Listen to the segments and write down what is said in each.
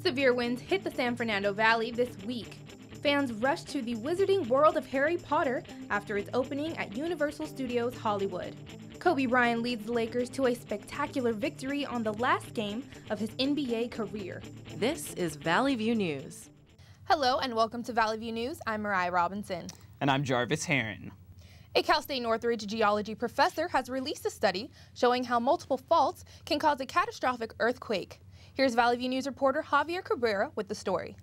Severe winds hit the San Fernando Valley this week. Fans rushed to the Wizarding World of Harry Potter after its opening at Universal Studios Hollywood. Kobe Bryant leads the Lakers to a spectacular victory on the last game of his NBA career. This is Valley View News. Hello and welcome to Valley View News. I'm Mariah Robinson. And I'm Jarvis Heron. A Cal State Northridge geology professor has released a study showing how multiple faults can cause a catastrophic earthquake. Here's Valley View News reporter Javier Cabrera with the story.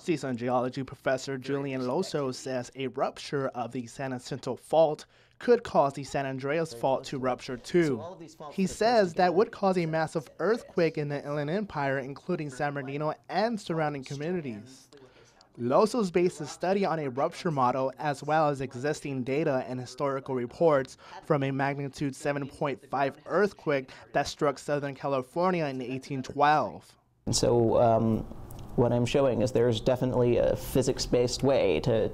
CSUN geology professor Julian Loso says a rupture of the San Jacinto Fault could cause the San Andreas Fault to rupture too. He says that would cause a massive earthquake in the Inland Empire, including San Bernardino and surrounding communities. Loso's based his study on a rupture model as well as existing data and historical reports from a magnitude 7.5 earthquake that struck Southern California in 1812. So what I'm showing is there's definitely a physics-based way to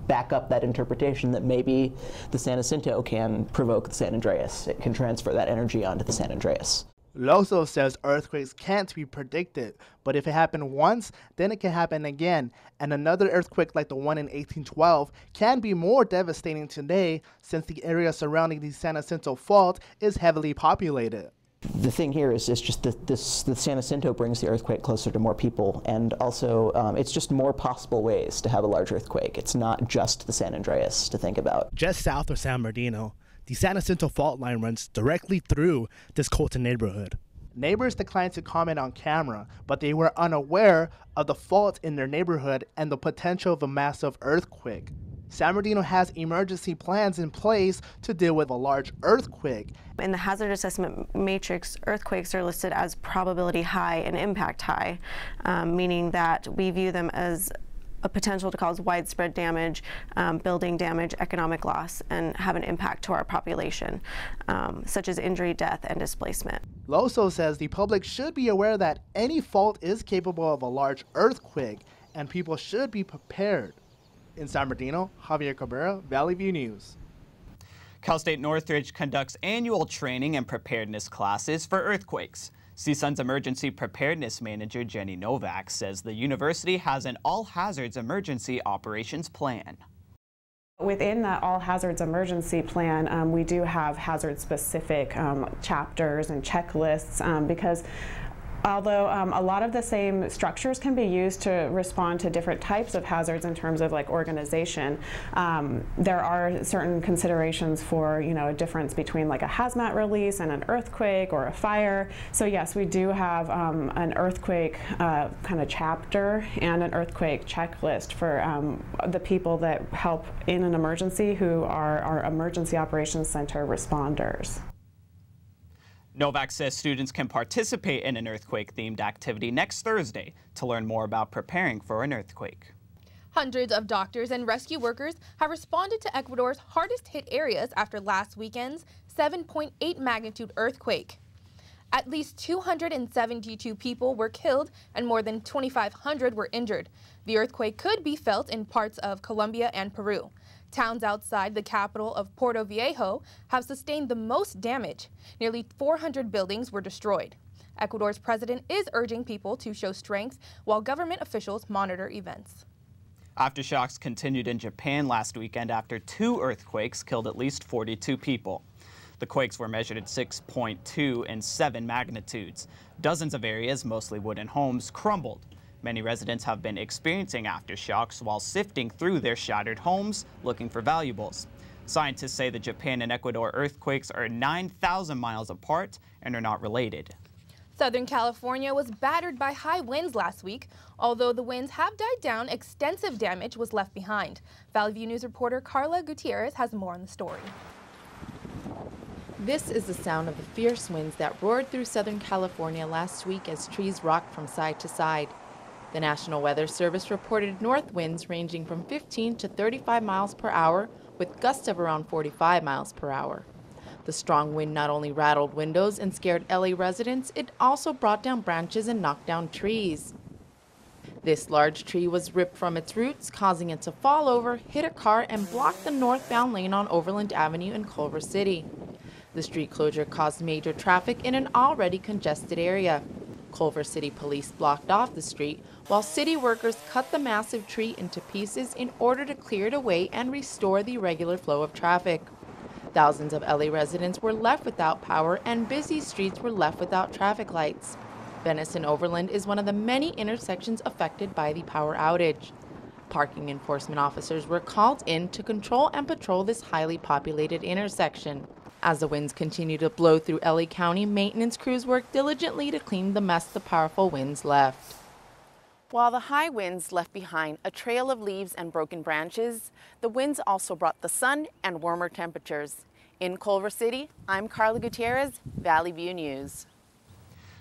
back up that interpretation that maybe the San Jacinto can provoke the San Andreas. It can transfer that energy onto the San Andreas. Loso says earthquakes can't be predicted, but if it happened once, then it can happen again. And another earthquake like the one in 1812 can be more devastating today since the area surrounding the San Jacinto Fault is heavily populated. The thing here is just that the San Jacinto brings the earthquake closer to more people, and also it's just more possible ways to have a large earthquake. It's not just the San Andreas to think about. Just south of San Bernardino, the San Jacinto fault line runs directly through this Colton neighborhood. Neighbors declined to comment on camera, but they were unaware of the fault in their neighborhood and the potential of a massive earthquake. San Bernardino has emergency plans in place to deal with a large earthquake. In the hazard assessment matrix, earthquakes are listed as probability high and impact high, meaning that we view them as a potential to cause widespread damage, building damage, economic loss, and have an impact to our population, such as injury, death, and displacement. Loso says the public should be aware that any fault is capable of a large earthquake, and people should be prepared. In San Bernardino, Javier Cabrera, Valley View News. Cal State Northridge conducts annual training and preparedness classes for earthquakes. CSUN's Emergency Preparedness Manager Jenny Novak says the university has an all-hazards emergency operations plan. Within that all-hazards emergency plan, we do have hazard-specific chapters and checklists because although a lot of the same structures can be used to respond to different types of hazards in terms of like organization, there are certain considerations for, you know, a difference between like a hazmat release and an earthquake or a fire. So yes, we do have an earthquake kind of chapter and an earthquake checklist for the people that help in an emergency who are our emergency operations center responders. Novak says students can participate in an earthquake-themed activity next Thursday to learn more about preparing for an earthquake. Hundreds of doctors and rescue workers have responded to Ecuador's hardest-hit areas after last weekend's 7.8 magnitude earthquake. At least 272 people were killed and more than 2,500 were injured. The earthquake could be felt in parts of Colombia and Peru. Towns outside the capital of Puerto Viejo have sustained the most damage. Nearly 400 buildings were destroyed. Ecuador's president is urging people to show strength while government officials monitor events. Aftershocks continued in Japan last weekend after 2 earthquakes killed at least 42 people. The quakes were measured at 6.2 and 7 magnitudes. Dozens of areas, mostly wooden homes, crumbled. Many residents have been experiencing aftershocks while sifting through their shattered homes looking for valuables. Scientists say the Japan and Ecuador earthquakes are 9,000 miles apart and are not related. Southern California was battered by high winds last week. Although the winds have died down, extensive damage was left behind. Valley View News reporter Carla Gutierrez has more on the story. This is the sound of the fierce winds that roared through Southern California last week as trees rocked from side to side. The National Weather Service reported north winds ranging from 15 to 35 miles per hour with gusts of around 45 miles per hour. The strong wind not only rattled windows and scared LA residents, it also brought down branches and knocked down trees. This large tree was ripped from its roots, causing it to fall over, hit a car, and block the northbound lane on Overland Avenue in Culver City. The street closure caused major traffic in an already congested area. Culver City police blocked off the street while city workers cut the massive tree into pieces in order to clear it away and restore the regular flow of traffic. Thousands of LA residents were left without power and busy streets were left without traffic lights. Venice and Overland is one of the many intersections affected by the power outage. Parking enforcement officers were called in to control and patrol this highly populated intersection. As the winds continue to blow through LA County, maintenance crews work diligently to clean the mess the powerful winds left. While the high winds left behind a trail of leaves and broken branches, the winds also brought the sun and warmer temperatures. In Culver City, I'm Carla Gutierrez, Valley View News.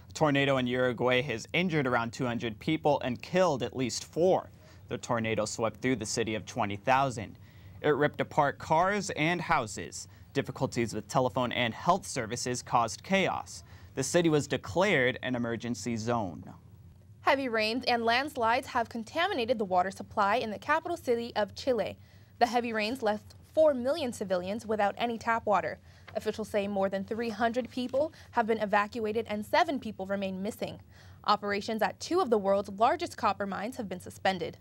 A tornado in Uruguay has injured around 200 people and killed at least 4. The tornado swept through the city of 20,000. It ripped apart cars and houses. Difficulties with telephone and health services caused chaos. The city was declared an emergency zone. Heavy rains and landslides have contaminated the water supply in the capital city of Chile. The heavy rains left 4 million civilians without any tap water. Officials say more than 300 people have been evacuated and 7 people remain missing. Operations at 2 of the world's largest copper mines have been suspended.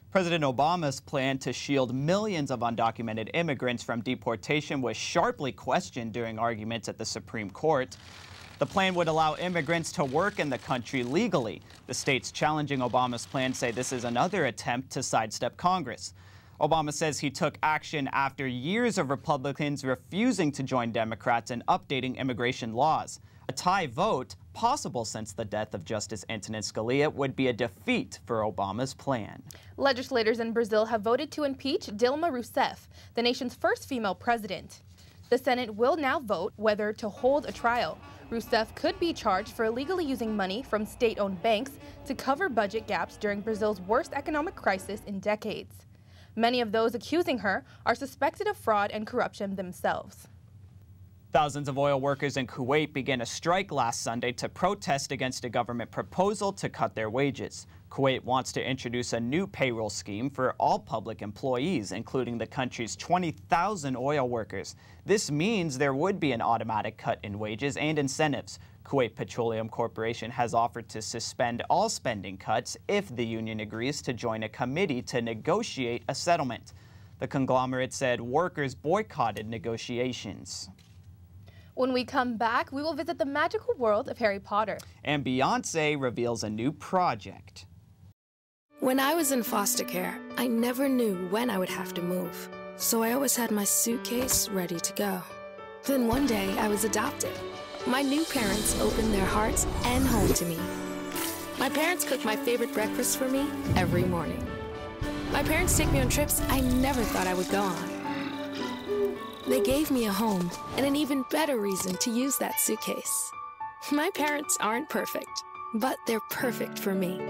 President Obama's plan to shield millions of undocumented immigrants from deportation was sharply questioned during arguments at the Supreme Court. The plan would allow immigrants to work in the country legally. The states challenging Obama's plan say this is another attempt to sidestep Congress. Obama says he took action after years of Republicans refusing to join Democrats in updating immigration laws. A tie vote, possible since the death of Justice Antonin Scalia, would be a defeat for Obama's plan. Legislators in Brazil have voted to impeach Dilma Rousseff, the nation's first female president. The Senate will now vote whether to hold a trial. Rousseff could be charged for illegally using money from state-owned banks to cover budget gaps during Brazil's worst economic crisis in decades. Many of those accusing her are suspected of fraud and corruption themselves. Thousands of oil workers in Kuwait began a strike last Sunday to protest against a government proposal to cut their wages. Kuwait wants to introduce a new payroll scheme for all public employees, including the country's 20,000 oil workers. This means there would be an automatic cut in wages and incentives. Kuwait Petroleum Corporation has offered to suspend all spending cuts if the union agrees to join a committee to negotiate a settlement. The conglomerate said workers boycotted negotiations. When we come back, we will visit the magical world of Harry Potter. And Beyoncé reveals a new project. When I was in foster care, I never knew when I would have to move. So I always had my suitcase ready to go. Then one day, I was adopted. My new parents opened their hearts and home to me. My parents cook my favorite breakfast for me every morning. My parents take me on trips I never thought I would go on. They gave me a home and an even better reason to use that suitcase. My parents aren't perfect, but they're perfect for me.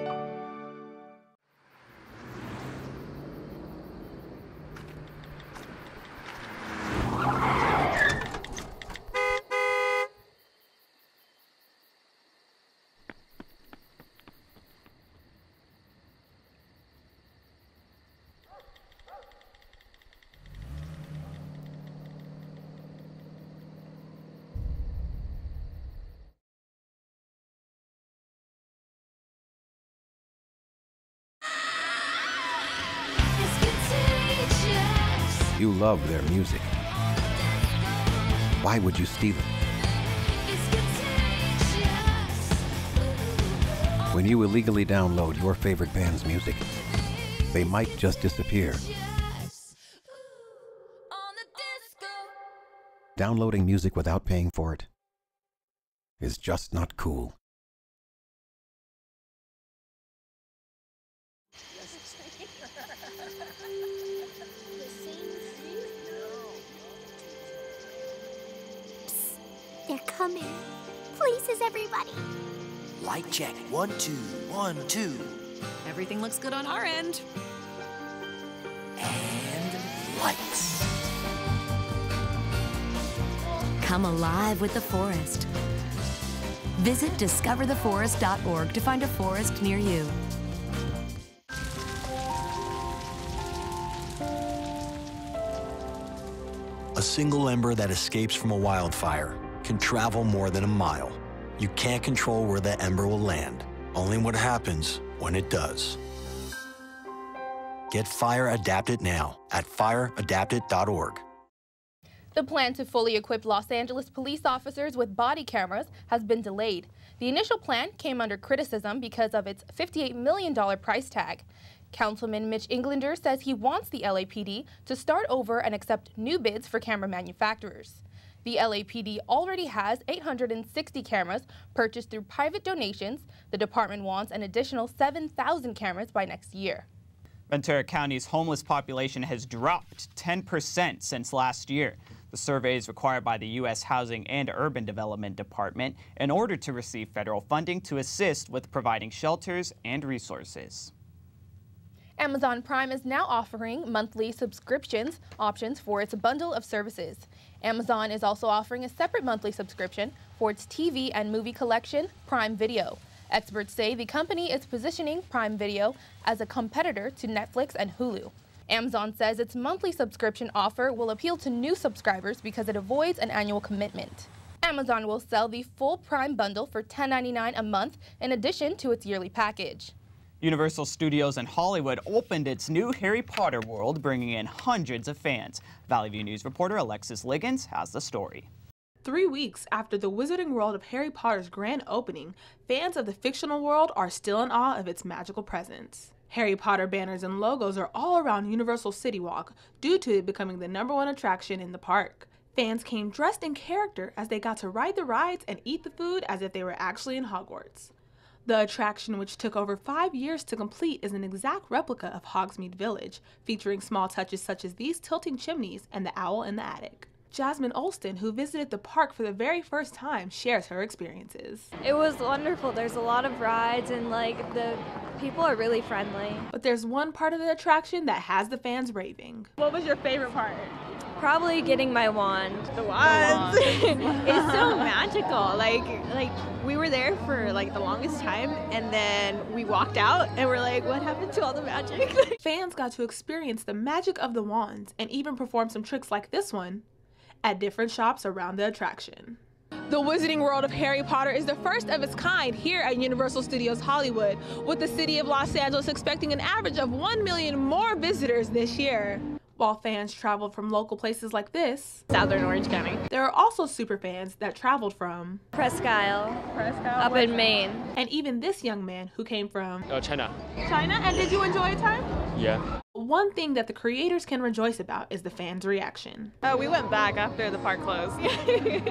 You love their music. Why would you steal it? When you illegally download your favorite band's music, they might just disappear. Downloading music without paying for it is just not cool. They're coming. Places, everybody. Light check. 1, 2, 1, 2. Everything looks good on our end. And lights. Come alive with the forest. Visit discovertheforest.org to find a forest near you. A single ember that escapes from a wildfire can travel more than a mile. You can't control where that ember will land, only what happens when it does. Get Fire Adapted now at fireadapted.org. The plan to fully equip Los Angeles police officers with body cameras has been delayed. The initial plan came under criticism because of its $58 million price tag. Councilman Mitch Englander says he wants the LAPD to start over and accept new bids for camera manufacturers. The LAPD already has 860 cameras purchased through private donations. The department wants an additional 7,000 cameras by next year. Ventura County's homeless population has dropped 10% since last year. The survey is required by the U.S. Housing and Urban Development Department in order to receive federal funding to assist with providing shelters and resources. Amazon Prime is now offering monthly subscriptions options for its bundle of services. Amazon is also offering a separate monthly subscription for its TV and movie collection, Prime Video. Experts say the company is positioning Prime Video as a competitor to Netflix and Hulu. Amazon says its monthly subscription offer will appeal to new subscribers because it avoids an annual commitment. Amazon will sell the full Prime bundle for $10.99 a month in addition to its yearly package. Universal Studios in Hollywood opened its new Harry Potter world, bringing in hundreds of fans. Valley View News reporter Alexis Liggins has the story. 3 weeks after the Wizarding World of Harry Potter's grand opening, fans of the fictional world are still in awe of its magical presence. Harry Potter banners and logos are all around Universal City Walk due to it becoming the #1 attraction in the park. Fans came dressed in character as they got to ride the rides and eat the food as if they were actually in Hogwarts. The attraction, which took over 5 years to complete, is an exact replica of Hogsmeade Village, featuring small touches such as these tilting chimneys and the owl in the attic. Jasmine Olston, who visited the park for the very first time, shares her experiences. It was wonderful. There's a lot of rides and the people are really friendly. But there's one part of the attraction that has the fans raving. What was your favorite part? Probably getting my wand. The wand. It's so magical. Like we were there for the longest time, and then we walked out and we're like, what happened to all the magic? Fans got to experience the magic of the wands and even perform some tricks like this one at different shops around the attraction. The Wizarding World of Harry Potter is the first of its kind here at Universal Studios Hollywood, with the city of Los Angeles expecting an average of 1 million more visitors this year. While fans traveled from local places like this, Southern Orange County, there are also super fans that traveled from Presque Isle, up in Maine. And even this young man who came from China. China, and did you enjoy your time? Yeah. One thing that the creators can rejoice about is the fans' reaction. We went back after the park closed. It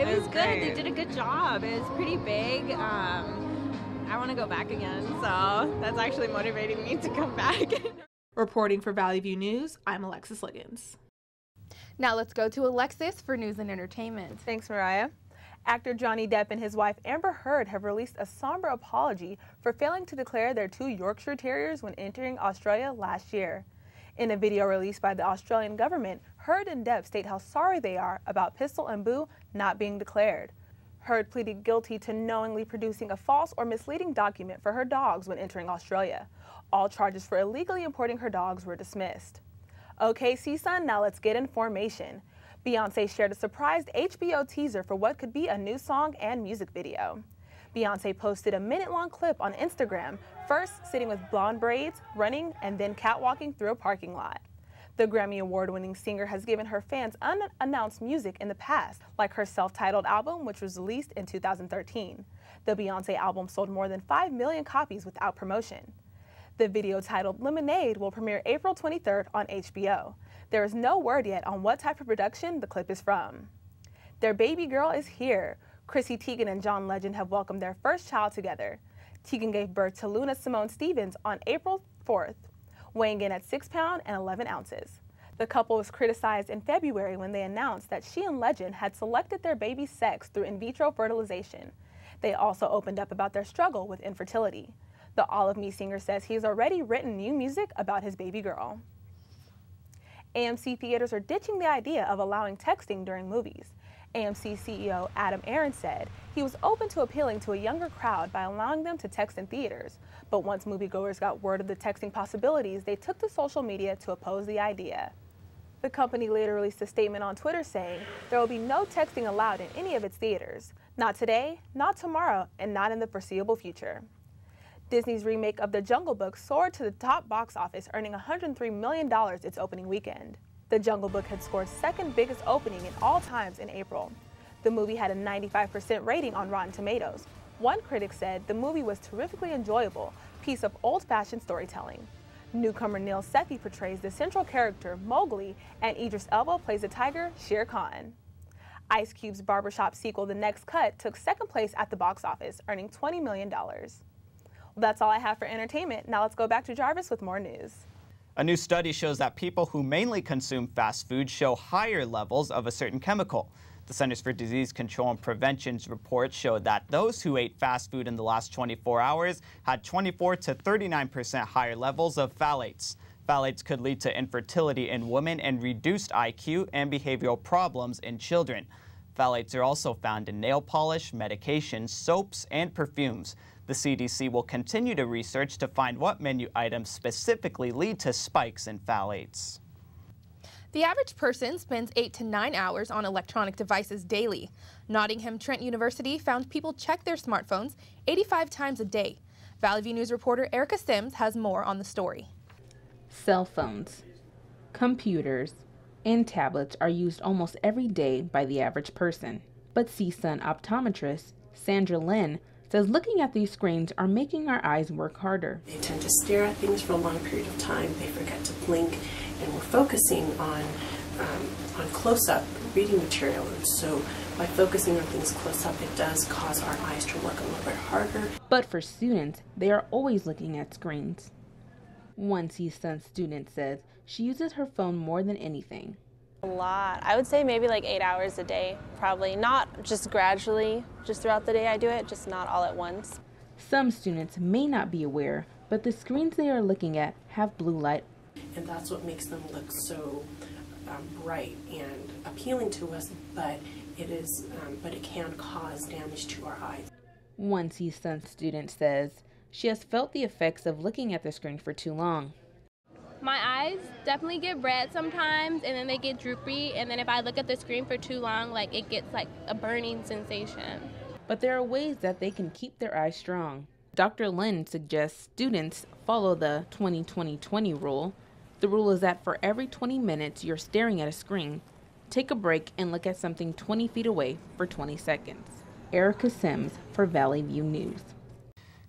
was good. They did a good job. It was pretty big. I want to go back again, so that's actually motivating me to come back. Reporting for Valley View News, I'm Alexis Liggins. Now let's go to Alexis for news and entertainment. Thanks, Mariah. Actor Johnny Depp and his wife Amber Heard have released a somber apology for failing to declare their 2 Yorkshire Terriers when entering Australia last year. In a video released by the Australian government, Heard and Depp state how sorry they are about Pistol and Boo not being declared. Heard pleaded guilty to knowingly producing a false or misleading document for her dogs when entering Australia. All charges for illegally importing her dogs were dismissed. Okay, CSUN, now let's get in formation. Beyoncé shared a surprised HBO teaser for what could be a new song and music video. Beyoncé posted a minute-long clip on Instagram, first sitting with blonde braids, running, and then catwalking through a parking lot. The Grammy Award-winning singer has given her fans unannounced music in the past, like her self-titled album, which was released in 2013. The Beyoncé album sold more than 5 million copies without promotion. The video titled Lemonade will premiere April 23rd on HBO. There is no word yet on what type of production the clip is from. Their baby girl is here. Chrissy Teigen and John Legend have welcomed their first child together. Teigen gave birth to Luna Simone Stevens on April 4th, weighing in at 6 pounds and 11 ounces. The couple was criticized in February when they announced that she and Legend had selected their baby's sex through in vitro fertilization. They also opened up about their struggle with infertility. The All of Me singer says he's already written new music about his baby girl. AMC theaters are ditching the idea of allowing texting during movies. AMC CEO Adam Aron said he was open to appealing to a younger crowd by allowing them to text in theaters, but once moviegoers got word of the texting possibilities, they took to social media to oppose the idea. The company later released a statement on Twitter saying there will be no texting allowed in any of its theaters. Not today, not tomorrow, and not in the foreseeable future. Disney's remake of The Jungle Book soared to the top box office, earning $103 million its opening weekend. The Jungle Book had scored second biggest opening in all times in April. The movie had a 95% rating on Rotten Tomatoes. One critic said the movie was terrifically enjoyable, piece of old-fashioned storytelling. Newcomer Neil Sethi portrays the central character, Mowgli, and Idris Elba plays the tiger, Shere Khan. Ice Cube's barbershop sequel, The Next Cut, took second place at the box office, earning $20 million. Well, that's all I have for entertainment. Now let's go back to Jarvis with more news. A new study shows that people who mainly consume fast food show higher levels of a certain chemical. The Centers for Disease Control and Prevention's report showed that those who ate fast food in the last 24 hours had 24 to 39% higher levels of phthalates. Phthalates could lead to infertility in women and reduced IQ and behavioral problems in children. Phthalates are also found in nail polish, medications, soaps, and perfumes. The CDC will continue to research to find what menu items specifically lead to spikes in phthalates. The average person spends 8 to 9 hours on electronic devices daily. Nottingham Trent University found people check their smartphones 85 times a day. Valley View News reporter Erica Sims has more on the story. Cell phones, computers, and tablets are used almost every day by the average person. But CSUN optometrist Sandra Lynn says looking at these screens are making our eyes work harder. They tend to stare at things for a long period of time. They forget to blink, and we're focusing on close-up reading material. And so by focusing on things close up, it does cause our eyes to work a little bit harder. But for students, they are always looking at screens. One CSUN student says she uses her phone more than anything. A lot. I would say maybe like 8 hours a day, probably. Not just gradually, just throughout the day I do it, just not all at once. Some students may not be aware, but the screens they are looking at have blue light. And that's what makes them look so bright and appealing to us, but it can cause damage to our eyes. One CSUN student says she has felt the effects of looking at the screen for too long. My eyes definitely get red sometimes, and then they get droopy, and then if I look at the screen for too long, like it gets like a burning sensation. But there are ways that they can keep their eyes strong. Dr. Lynn suggests students follow the 20-20-20 rule. The rule is that for every 20 minutes you're staring at a screen, take a break and look at something 20 feet away for 20 seconds. Erica Sims for Valley View News.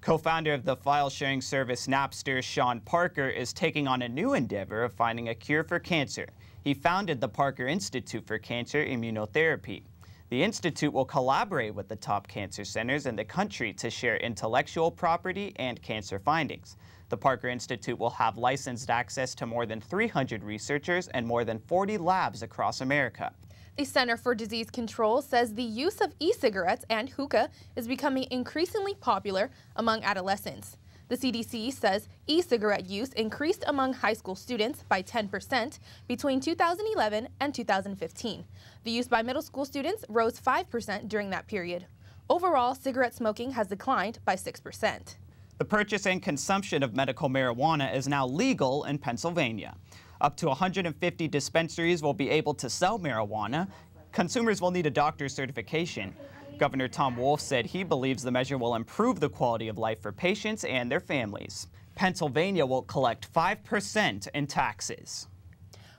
Co-founder of the file-sharing service Napster, Sean Parker, is taking on a new endeavor of finding a cure for cancer. He founded the Parker Institute for Cancer Immunotherapy. The institute will collaborate with the top cancer centers in the country to share intellectual property and cancer findings. The Parker Institute will have licensed access to more than 300 researchers and more than 40 labs across America. The Center for Disease Control says the use of e-cigarettes and hookah is becoming increasingly popular among adolescents. The CDC says e-cigarette use increased among high school students by 10% between 2011 and 2015. The use by middle school students rose 5% during that period. Overall, cigarette smoking has declined by 6%. The purchase and consumption of medical marijuana is now legal in Pennsylvania. Up to 150 dispensaries will be able to sell marijuana. Consumers will need a doctor's certification. Governor Tom Wolf said he believes the measure will improve the quality of life for patients and their families. Pennsylvania will collect 5% in taxes.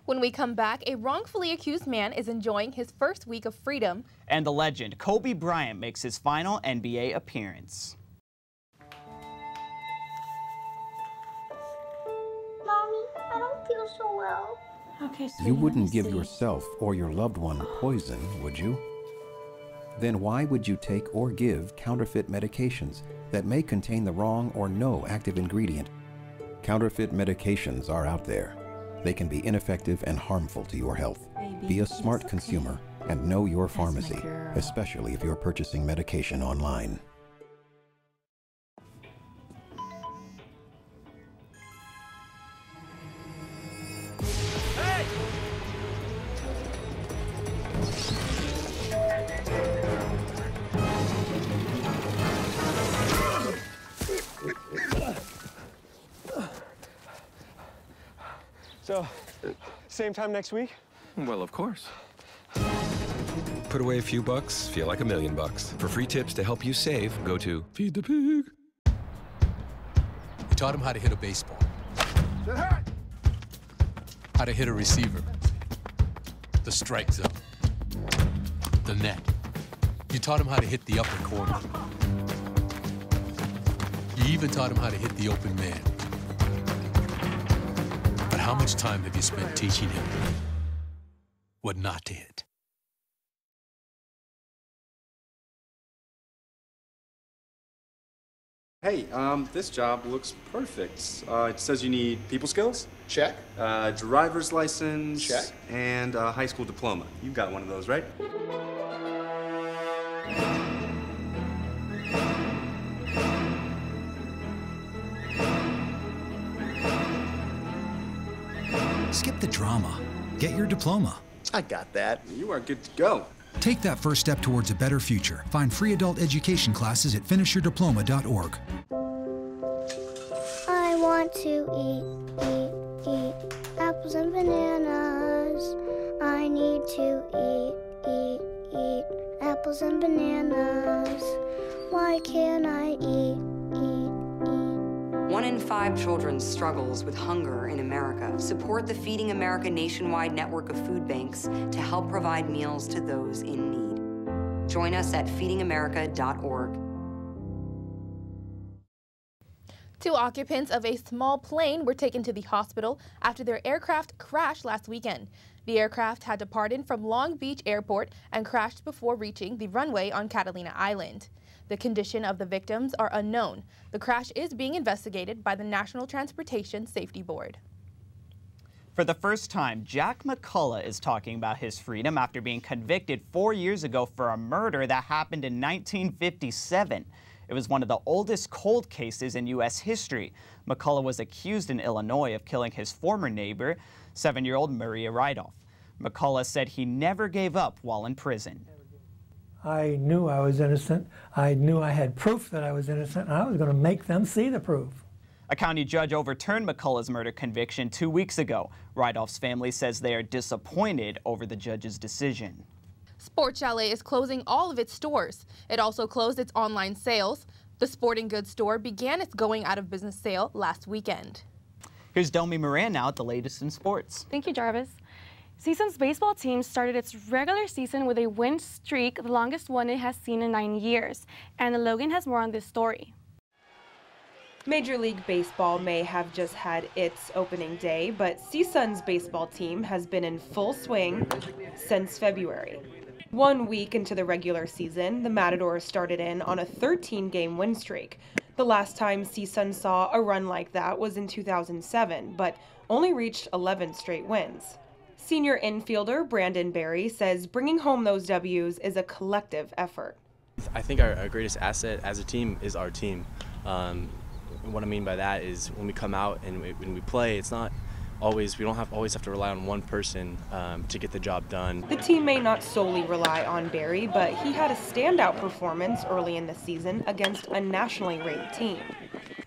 When we come back, a wrongfully accused man is enjoying his first week of freedom. And the legend, Kobe Bryant, makes his final NBA appearance. Mommy, I don't feel so well. Okay, so You wouldn't give yourself or your loved one poison, would you? Then why would you take or give counterfeit medications that may contain the wrong or no active ingredient? Counterfeit medications are out there. They can be ineffective and harmful to your health. Be a smart consumer and know your pharmacy, especially if you're purchasing medication online. So, same time next week? Well, of course. Put away a few bucks, feel like $1 million. For free tips to help you save, go to Feed the Pig. You taught him how to hit a baseball, how to hit a receiver, the strike zone, the net. You taught him how to hit the upper corner. You even taught him how to hit the open man. But how much time have you spent teaching him what not to hit? Hey, this job looks perfect. It says you need people skills? Check. Driver's license? Check. And a high school diploma. You got one of those, right? Skip the drama. Get your diploma. I got that. You are good to go. Take that first step towards a better future. Find free adult education classes at finishyourdiploma.org. I want to eat apples and bananas. I need to eat apples and bananas. Why can't I eat? 1 in 5 children struggles with hunger in America. Support the Feeding America nationwide network of food banks to help provide meals to those in need. Join us at feedingamerica.org. 2 occupants of a small plane were taken to the hospital after their aircraft crashed last weekend. The aircraft had departed from Long Beach Airport and crashed before reaching the runway on Catalina Island. The condition of the victims are unknown. The crash is being investigated by the National Transportation Safety Board. For the first time, Jack McCullough is talking about his freedom after being convicted 4 years ago for a murder that happened in 1957. It was one of the oldest cold cases in U.S. history. McCullough was accused in Illinois of killing his former neighbor, 7-year-old Maria Rydolph. McCullough said he never gave up while in prison. I knew I was innocent. I knew I had proof that I was innocent, and I was going to make them see the proof. A county judge overturned McCullough's murder conviction 2 weeks ago. Rydolph's family says they are disappointed over the judge's decision. Sport Chalet is closing all of its stores. It also closed its online sales. The sporting goods store began its going out of business sale last weekend. Here's Delmy Moran now at the latest in sports. Thank you, Jarvis. CSUN's baseball team started its regular season with a win streak, the longest one it has seen in 9 years. Anna Logan has more on this story. Major League Baseball may have just had its opening day, but CSUN's baseball team has been in full swing since February. 1 week into the regular season, the Matadors started in on a 13-game win streak. The last time CSUN saw a run like that was in 2007, but only reached 11 straight wins. Senior infielder Brandon Berry says bringing home those W's is a collective effort. I think our greatest asset as a team is our team. What I mean by that is when we come out and when we play, it's not always, we don't always have to rely on one person to get the job done. The team may not solely rely on Berry, but he had a standout performance early in the season against a nationally ranked team.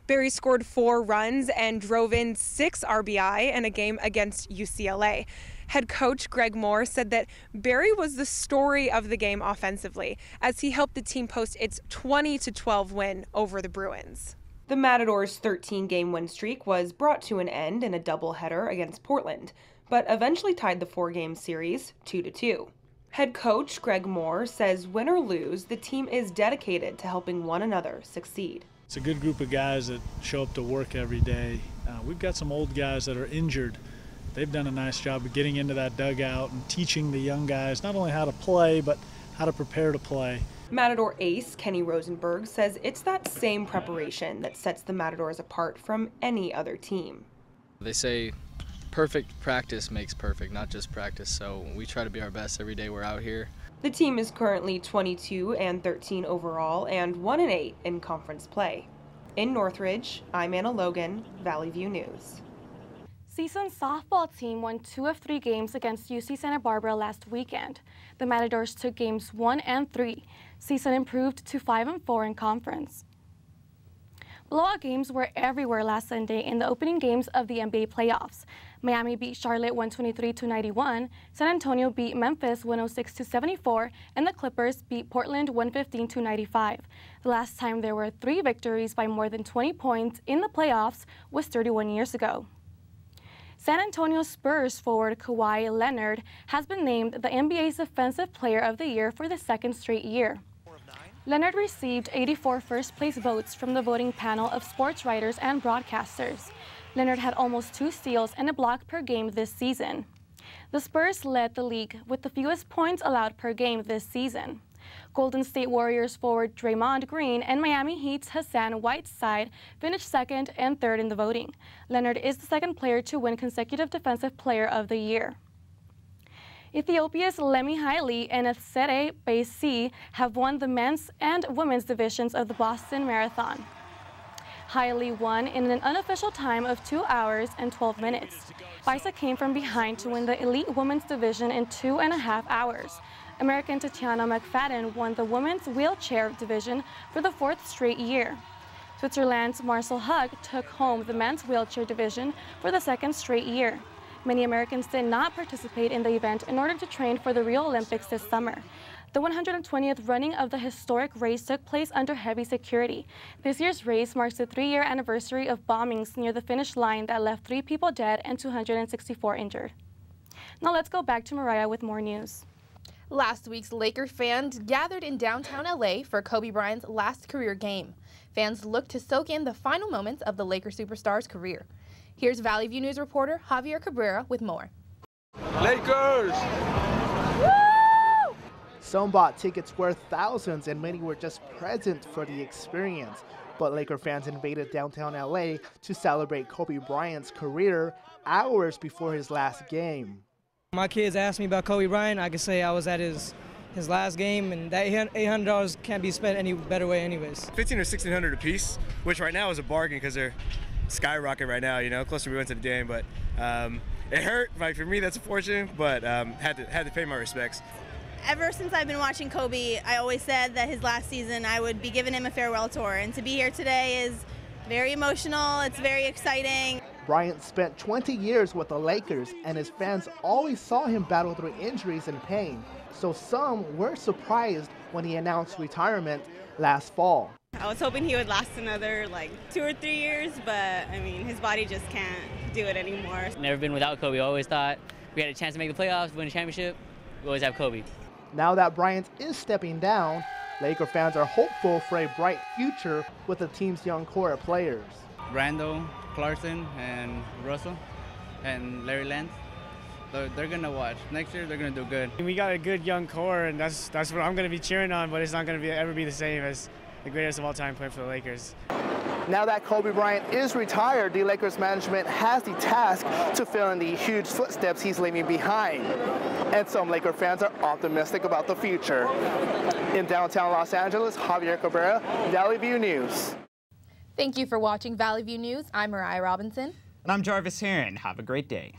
Berry scored 4 runs and drove in 6 RBI in a game against UCLA. Head coach Greg Moore said that Berry was the story of the game offensively, as he helped the team post its 20-12 win over the Bruins. The Matadors' 13-game win streak was brought to an end in a doubleheader against Portland, but eventually tied the 4-game series 2-2. Head coach Greg Moore says win or lose, the team is dedicated to helping one another succeed. It's a good group of guys that show up to work every day. We've got some old guys that are injured. They've done a nice job of getting into that dugout and teaching the young guys not only how to play, but how to prepare to play. Matador ace Kenny Rosenberg says it's that same preparation that sets the Matadors apart from any other team. They say perfect practice makes perfect, not just practice, so we try to be our best every day we're out here. The team is currently 22-13 overall and 1-8 in conference play. In Northridge, I'm Anna Logan, Valley View News. CSUN's softball team won 2 of 3 games against UC Santa Barbara last weekend. The Matadors took games 1 and 3. CSUN improved to 5-4 in conference. Blowout games were everywhere last Sunday in the opening games of the NBA playoffs. Miami beat Charlotte 123-91, San Antonio beat Memphis 106-74, and the Clippers beat Portland 115-95. The last time there were 3 victories by more than 20 points in the playoffs was 31 years ago. San Antonio Spurs forward Kawhi Leonard has been named the NBA's Defensive Player of the Year for the 2nd straight year. Leonard received 84 first-place votes from the voting panel of sports writers and broadcasters. Leonard had almost 2 steals and a block per game this season. The Spurs led the league with the fewest points allowed per game this season. Golden State Warriors forward Draymond Green and Miami Heat's Hassan Whiteside finished 2nd and 3rd in the voting. Leonard is the 2nd player to win consecutive Defensive Player of the Year. Ethiopia's Lemi Haile and Etsere Baisi have won the men's and women's divisions of the Boston Marathon. Haile won in an unofficial time of 2 hours and 12 minutes. Baisa came from behind to win the elite women's division in 2.5 hours. American Tatiana McFadden won the women's wheelchair division for the 4th straight year. Switzerland's Marcel Hug took home the men's wheelchair division for the 2nd straight year. Many Americans did not participate in the event in order to train for the Rio Olympics this summer. The 120th running of the historic race took place under heavy security. This year's race marks the 3-year anniversary of bombings near the finish line that left 3 people dead and 264 injured. Now let's go back to Mariah with more news. Last week's Laker fans gathered in downtown LA for Kobe Bryant's last career game. Fans looked to soak in the final moments of the Laker superstar's career. Here's Valley View News reporter Javier Cabrera with more. Lakers! Woo! Some bought tickets worth thousands and many were just present for the experience. But Laker fans invaded downtown LA to celebrate Kobe Bryant's career hours before his last game. My kids asked me about Kobe Bryant. I can say I was at his last game, and that $800 can't be spent any better way anyways. $1,500 or $1,600 a piece, which right now is a bargain because they're skyrocket right now, you know, closer we went to the game, but it hurt. Like, for me, that's a fortune, but had to pay my respects. Ever since I've been watching Kobe, I always said that his last season I would be giving him a farewell tour, and to be here today is very emotional. It's very exciting. Bryant spent 20 years with the Lakers, and his fans always saw him battle through injuries and pain, so some were surprised when he announced retirement last fall. I was hoping he would last another 2 or 3 years, but I mean, his body just can't do it anymore. Never been without Kobe. I always thought we had a chance to make the playoffs, win a championship. We always have Kobe. Now that Bryant is stepping down, Laker fans are hopeful for a bright future with the team's young core of players. Randall, Clarkson, and Russell, and Larry Lance. They're going to watch. Next year, they're going to do good. We got a good young core, and that's what I'm going to be cheering on, but it's not going to ever be the same as the greatest of all time playing for the Lakers. Now that Kobe Bryant is retired, the Lakers management has the task to fill in the huge footsteps he's leaving behind. And some Laker fans are optimistic about the future. In downtown Los Angeles, Javier Cabrera, Valley View News. Thank you for watching Valley View News. I'm Mariah Robinson. And I'm Jarvis Heron. Have a great day.